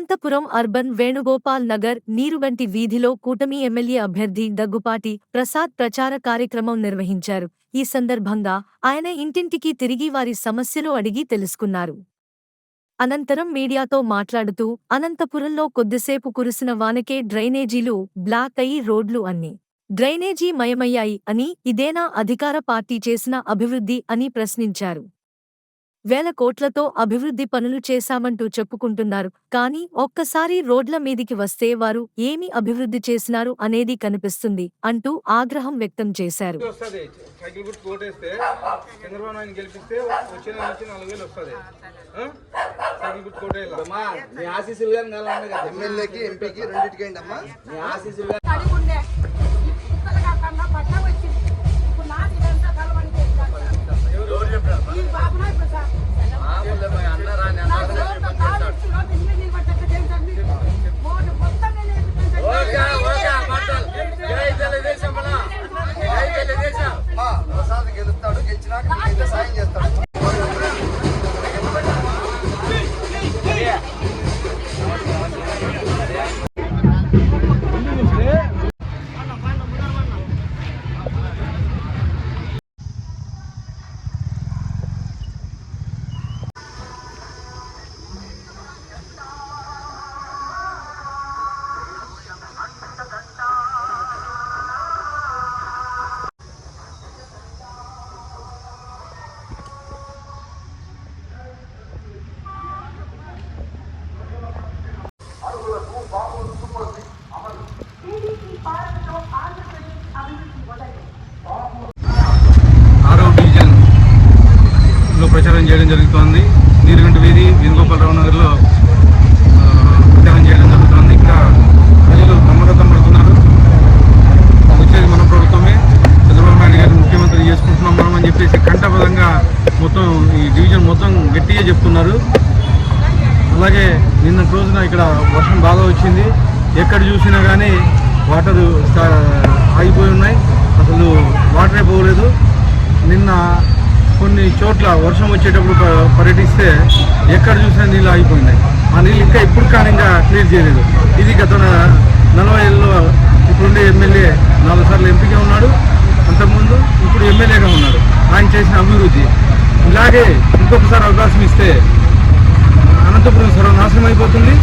Anantapuram urban Venugopal Nagar Neeruganti వీధిలో కూటమి MLA అభ్యర్థి దగ్గుపాటి ప్రసాద్ ప్రచార కార్యక్రమం నిర్వహించారు. ఈ సందర్భంగా ఆయన ఇంటింటికి తిరిగి వారి సమస్యలు అడిగి తెలుసుకున్నారు. అనంతరం మీడియాతో మాట్లాడుతూ అనంతపురంలో కొద్దిసేపు కురిసిన వానకే డ్రైనేజీలు బ్లాక్ అయి రోడ్లు అన్ని డ్రైనేజీ మయమయ్యాయి అని, ఇదేనా అధికార పార్టీ చేసిన అభివృద్ధి అని ప్రశ్నించారు. వేల కోట్లతో అభివృద్ధి పనులు చేశామంటూ చెప్పుకుంటున్నారు, కానీ ఒక్కసారి రోడ్ల మీదికి వస్తే వారు ఏమి అభివృద్ధి చేసినారు అనేది కనిపిస్తుంది అంటూ ఆగ్రహం వ్యక్తం చేశారు. ప్రచారం చేయడం జరుగుతోంది. నీరుగంటి వీధి వేణుగోపాలరావు నగర్లో ప్రచారం చేయడం జరుగుతోంది. ఇక్కడ ప్రజలు నమ్మకం పడుతున్నారు, వచ్చేది మన ప్రభుత్వమే, చంద్రబాబు నాయుడు గారిని ముఖ్యమంత్రి చేసుకుంటున్నాం మనం అని చెప్పేసి కంఠపదంగా మొత్తం ఈ డివిజన్ మొత్తం గట్టిగా చెప్తున్నారు. అలాగే నిన్న రోజున ఇక్కడ వర్షం బాగా వచ్చింది, ఎక్కడ చూసినా కానీ వాటర్ ఆగిపోయి ఉన్నాయి, అసలు వాటరే పోలేదు. నిన్న కొన్ని చోట్ల వర్షం వచ్చేటప్పుడు పర్యటిస్తే ఎక్కడ చూసినా నీళ్ళు ఆగిపోయినాయి. ఆ నీళ్ళు ఇంకా ఇప్పుడు కానీ ఇంకా క్లియర్ చేయలేదు. ఇది గత 40 ఏళ్ళలో ఇప్పుడుండే ఎమ్మెల్యే 4 సార్లు ఎంపీగా ఉన్నాడు, అంతకుముందు ఇప్పుడు ఎమ్మెల్యేగా ఉన్నాడు. ఆయన చేసిన అభివృద్ధి ఇలాగే ఇంకొకసారి అవకాశం ఇస్తే అనంతపురం సర్వనాశనం అయిపోతుంది,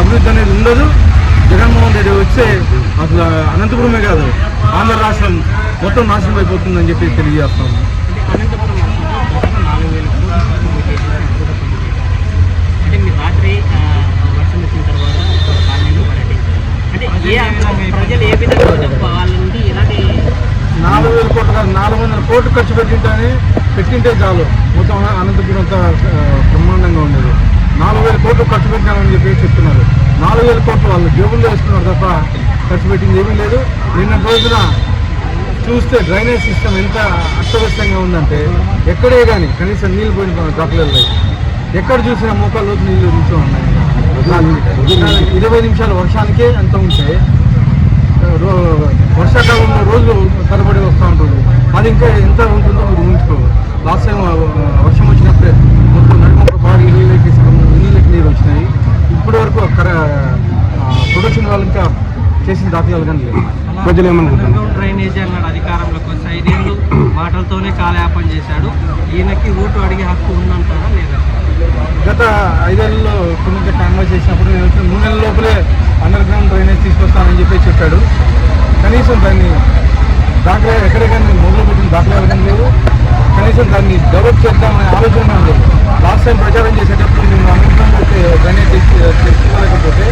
అభివృద్ధి అనేది ఉండదు. జగన్మోహన్ రెడ్డి వస్తే అసలు అనంతపురమే కాదు ఆంధ్ర రాష్ట్రం మొత్తం నాశనం అయిపోతుందని చెప్పి తెలియజేస్తాము. అంటే మీరు రాత్రి వర్షం వచ్చిన తర్వాత అంటే ప్రజలు ఏ విధంగా వాళ్ళ నుండి ఇలాంటి 4,000 కోట్లు కాదు 400 కోట్లు ఖర్చు పెట్టింటే చాలు మొత్తం అనంతపురం అంతా బ్రహ్మాండంగా ఉండేది. 4,000 కోట్లు ఖర్చు పెట్టామని చెప్పి చెప్తున్నారు. 4,000 కోట్లు వాళ్ళు జేబుల్లో వేసుకున్నారు తప్ప ఖర్చు పెట్టింది ఏమీ లేదు. నిన్న రోజున చూస్తే డ్రైనేజ్ సిస్టమ్ ఎంత అస్తవ్యస్తంగా ఉందంటే ఎక్కడే కానీ కనీసం నీళ్ళు పోయిన దాఖలేదు. ఎక్కడ చూసినా మోకాల్లో నీళ్ళు నిల్చో ఉన్నాయి. 20 నిమిషాల వర్షానికే అంత ఉంటే వర్షాకాలంలో రోజులు తరబడి వస్తూ ఉంటుంది. అది ఇంకా ఎంత ఉంటుందో మీరు ఊహించుకోవాలి. లాస్ట్ టైం వర్షం వచ్చినప్పుడే మొత్తం నడిమొక్క బాగా నీళ్ళకి నీరు వచ్చినాయి. ఇప్పటి వరకు ప్రొడక్షన్ వాళ్ళు ఇంకా చేసిన దాఖలాలు కానీ లేదు. ప్రజలు ఏమనుకుంటున్నారు? డ్రైనేజీ అన్నాడు అధికారంలోకి వచ్చి 5 ఏళ్ళు మాటలతోనే కాలయాపన చేశాడు. ఈయనకి ఓటు అడిగే హక్కు ఉందంటారా లేదా? గత 5 ఏళ్ళలో కొన్ని కాన్వాస్ చేసినప్పుడు నేను 3 నెలల లోపలే అండర్ గ్రౌండ్ డ్రైనేజ్ తీసుకొస్తానని చెప్పి చెప్పాడు. కనీసం దాన్ని దాఖలా ఎక్కడికైనా మొదలుపెట్టిన దాఖలాలు కానీ లేవు. కనీసం దాన్ని డెవలప్ చేద్దామనే ఆలోచన లేదు. లాస్ట్ టైం ప్రచారం చేసేటప్పుడు మేము అండర్ గ్రౌండ్ డ్రైనేజ్ తెచ్చుకోలేకపోతే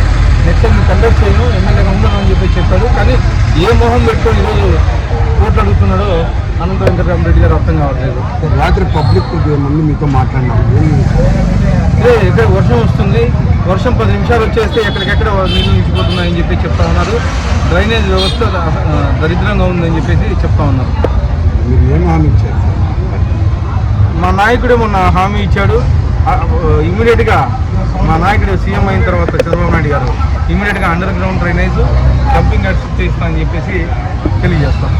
నెక్స్ట్ టైం కండక్ట్ చేయను, ఎమ్మెల్యేగా ఉండను చెప్పి చెప్పాడు. కానీ ఏ మొహం పెట్టుకొని ఈరోజు ఓట్లు అడుగుతున్నాడో అనంత వెంకటరామరెడ్డి గారు అర్థం కావట్లేదు. రాత్రి పబ్లిక్ మళ్ళీ మీతో మాట్లాడినాం. ఇక్కడ వర్షం వస్తుంది, వర్షం 10 నిమిషాలు వచ్చేస్తే ఎక్కడికెక్కడ నీళ్ళు నిలిచిపోతున్నాయని చెప్పి చెప్తా ఉన్నారు. డ్రైనేజ్ వ్యవస్థ దరిద్రంగా ఉందని చెప్పేసి చెప్తా ఉన్నారు. మీరు ఏం హామీ ఇచ్చారు? మా నాయకుడే మొన్న హామీ ఇచ్చాడు. ఇమ్మీడియట్గా మా నాయకుడు సీఎం అయిన తర్వాత చంద్రబాబు నాయుడు గారు ఇమ్మీడియట్గా under ground drainage dumping yards చేస్తానని చెప్పేసి తెలియజేస్తాం.